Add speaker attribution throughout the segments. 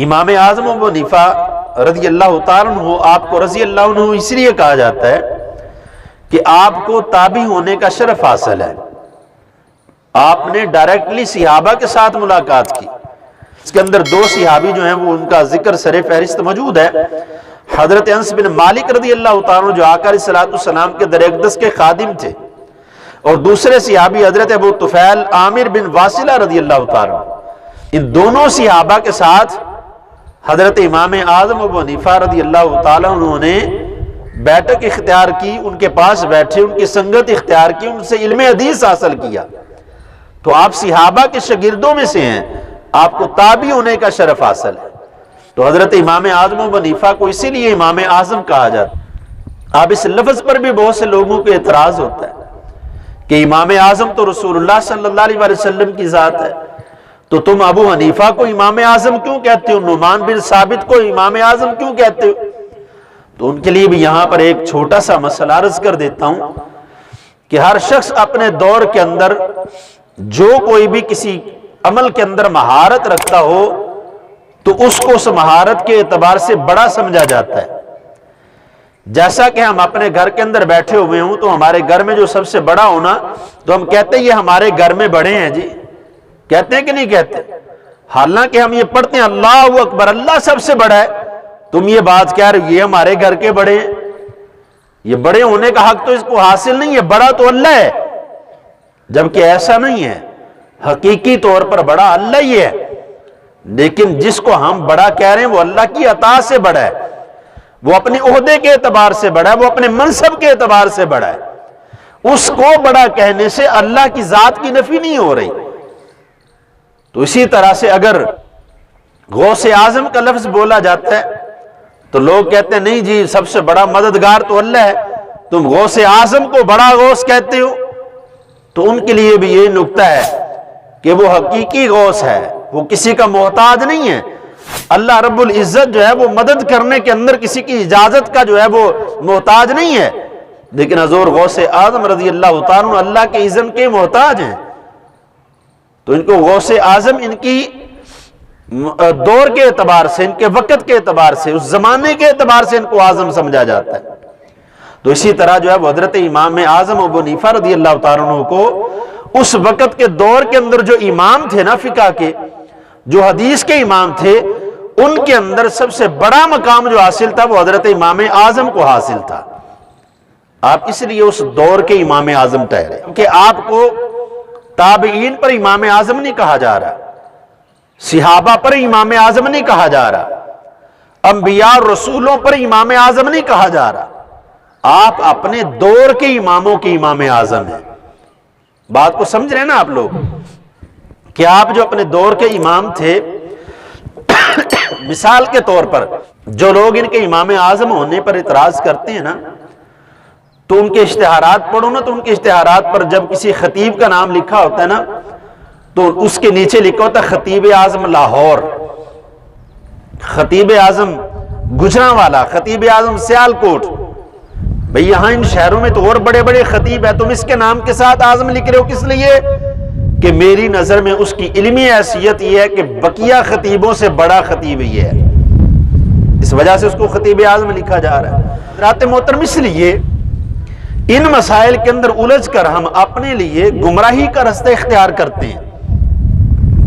Speaker 1: امام اعظم ابو حنیفہ رضی اللہ تعالیٰ عنہ، آپ کو رضی اللہ عنہ اس لیے کہا جاتا ہے کہ آپ کو تابعی ہونے کا شرف حاصل ہے۔ آپ نے ڈائریکٹلی صحابہ کے ساتھ ملاقات کی۔ اس کے اندر دو صحابی جو ہیں وہ ان کا ذکر سر فہرست موجود ہے۔ حضرت انس بن مالک رضی اللہ تعالیٰ عنہ جو آقا علیہ السلام کے در اقدس کے خادم تھے، اور دوسرے صحابی حضرت ابو طفیل عامر بن واصلہ رضی اللہ تعالیٰ عنہ۔ ان دونوں صحابہ کے ساتھ حضرت امام اعظم ابو حنیفہ رضی اللہ تعالیٰ عنہ نے بیٹھک اختیار کی، ان کے پاس بیٹھے، ان کی سنگت اختیار کی، ان سے علم حدیث حاصل کیا۔ تو آپ صحابہ کے شاگردوں میں سے ہیں، آپ کو تابعی ہونے کا شرف حاصل ہے۔ تو حضرت امام اعظم ابو حنیفہ کو اسی لیے امام اعظم کہا جاتا ہے۔ اب اس لفظ پر بھی بہت سے لوگوں کو اعتراض ہوتا ہے کہ امام اعظم تو رسول اللہ صلی اللہ علیہ وسلم کی ذات ہے، تو تم ابو حنیفہ کو امام اعظم کیوں کہتے ہو؟ نعمان بن ثابت کو امام اعظم کیوں کہتے ہو؟ تو ان کے لیے بھی یہاں پر ایک چھوٹا سا مسئلہ عرض کر دیتا ہوں کہ ہر شخص اپنے دور کے اندر جو کوئی بھی کسی عمل کے اندر مہارت رکھتا ہو تو اس کو اس مہارت کے اعتبار سے بڑا سمجھا جاتا ہے۔ جیسا کہ ہم اپنے گھر کے اندر بیٹھے ہوئے ہوں تو ہمارے گھر میں جو سب سے بڑا ہونا، تو ہم کہتے ہیں یہ ہمارے گھر میں بڑے ہیں جی، کہتے ہیں کہ نہیں کہتے؟ حالانکہ ہم یہ پڑھتے ہیں اللہ اکبر، اللہ سب سے بڑا ہے، تم یہ بات کہہ رہے ہو یہ ہمارے گھر کے بڑے ہیں۔ یہ بڑے ہونے کا حق تو اس کو حاصل نہیں ہے، بڑا تو اللہ ہے، جبکہ ایسا نہیں ہے۔ حقیقی طور پر بڑا اللہ ہی ہے، لیکن جس کو ہم بڑا کہہ رہے ہیں وہ اللہ کی عطا سے بڑا ہے، وہ اپنے عہدے کے اعتبار سے بڑا ہے، وہ اپنے منصب کے اعتبار سے بڑا ہے۔ اس کو بڑا کہنے سے اللہ کی ذات کی نفی نہیں ہو رہی۔ تو اسی طرح سے اگر غوث اعظم کا لفظ بولا جاتا ہے تو لوگ کہتے ہیں نہیں جی سب سے بڑا مددگار تو اللہ ہے، تم غوث اعظم کو بڑا غوث کہتے ہو۔ تو ان کے لیے بھی یہ نکتہ ہے کہ وہ حقیقی غوث ہے، وہ کسی کا محتاج نہیں ہے۔ اللہ رب العزت جو ہے وہ مدد کرنے کے اندر کسی کی اجازت کا جو ہے وہ محتاج نہیں ہے، لیکن حضور غوث اعظم رضی اللہ تعالیٰ عنہ اللہ کے اذن کے محتاج ہیں۔ تو ان کو غوث اعظم ان کی دور کے اعتبار سے، ان کے وقت کے اعتبار سے، اس زمانے کے اعتبار سے ان کو اعظم سمجھا جاتا ہے۔ تو اسی طرح جو ہے وہ حضرت امام اعظم ابو حنیفہ رضی اللہ تعالیٰ عنہ کو اس وقت کے دور کے اندر جو امام تھے نا فقہ کے، جو حدیث کے امام تھے، ان کے اندر سب سے بڑا مقام جو حاصل تھا وہ حضرت امام اعظم کو حاصل تھا۔ آپ اس لیے اس دور کے امام اعظم ٹھہرے کہ آپ کو تابعین پر امام اعظم نہیں کہا جا رہا، صحابہ پر امام اعظم نہیں کہا جا رہا، انبیاء اور رسولوں پر امام اعظم نہیں کہا جا رہا، آپ اپنے دور کے اماموں کے امام اعظم ہیں۔ بات کو سمجھ رہے ہیں نا آپ لوگ کہ آپ جو اپنے دور کے امام تھے، مثال کے طور پر جو لوگ ان کے امام اعظم ہونے پر اعتراض کرتے ہیں نا، تو ان کے اشتہارات پڑھو نا، تو ان کے اشتہارات پر جب کسی خطیب کا نام لکھا ہوتا ہے نا تو اس کے نیچے لکھا ہوتا ہے خطیب اعظم لاہور، خطیب اعظم گجرانوالا، خطیب اعظم سیالکوٹ۔ بھئی یہاں ان شہروں میں تو اور بڑے بڑے خطیب ہیں، تم اس کے نام کے ساتھ اعظم لکھ رہے ہو، کس لیے؟ کہ میری نظر میں اس کی علمی حیثیت یہ ہے کہ بقیہ خطیبوں سے بڑا خطیب یہ ہے، اس وجہ سے اس کو خطیب اعظم لکھا جا رہا ہے۔ حضرات محترم، اس لیے ان مسائل کے اندر الجھ کر ہم اپنے لیے گمراہی کا رستہ اختیار کرتے ہیں،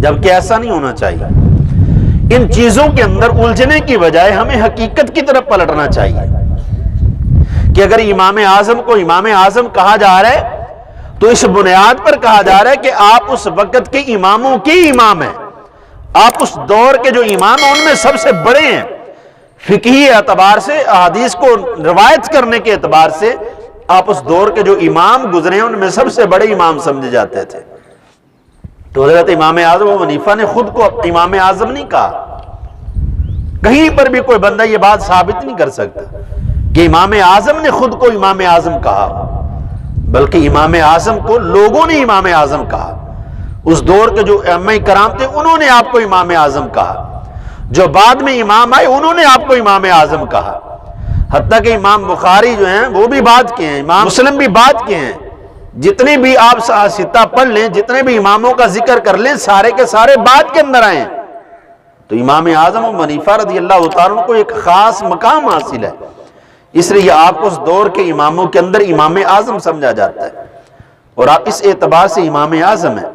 Speaker 1: جبکہ ایسا نہیں ہونا چاہیے۔ ان چیزوں کے اندر الجھنے کی بجائے ہمیں حقیقت کی طرف پلٹنا چاہیے کہ اگر امام اعظم کو امام اعظم کہا جا رہا ہے تو اس بنیاد پر کہا جا رہا ہے کہ آپ اس وقت کے اماموں کے امام ہیں، آپ اس دور کے جو امام ہیں ان میں سب سے بڑے ہیں، فقہی اعتبار سے، احادیث کو روایت کرنے کے اعتبار سے آپ اس دور کے جو امام گزرے ہیں ان میں سب سے بڑے امام سمجھے جاتے تھے۔ تو حضرت امام اعظم ابو حنیفہ نے خود کو امام اعظم نہیں کہا، کہیں پر بھی کوئی بندہ یہ بات ثابت نہیں کر سکتا کہ امام اعظم نے خود کو امام اعظم کہا، بلکہ امام اعظم کو لوگوں نے امام اعظم کہا۔ اس دور کے جو ائمہ کرام تھے انہوں نے آپ کو امام اعظم کہا، جو بعد میں امام آئے انہوں نے آپ کو امام اعظم کہا، حتیٰ کہ امام بخاری جو ہیں وہ بھی بعد کے ہیں، امام مسلم بھی بعد کے ہیں، جتنے بھی آپ ستہ پڑھ لیں، جتنے بھی اماموں کا ذکر کر لیں، سارے کے سارے بعد کے اندر آئے ہیں۔ تو امام اعظم ابو حنیفہ رضی اللہ تعالیٰ عنہ کو ایک خاص مقام حاصل ہے، اس لیے آپ کو اس دور کے اماموں کے اندر امام اعظم سمجھا جاتا ہے، اور آپ اس اعتبار سے امام اعظم ہیں۔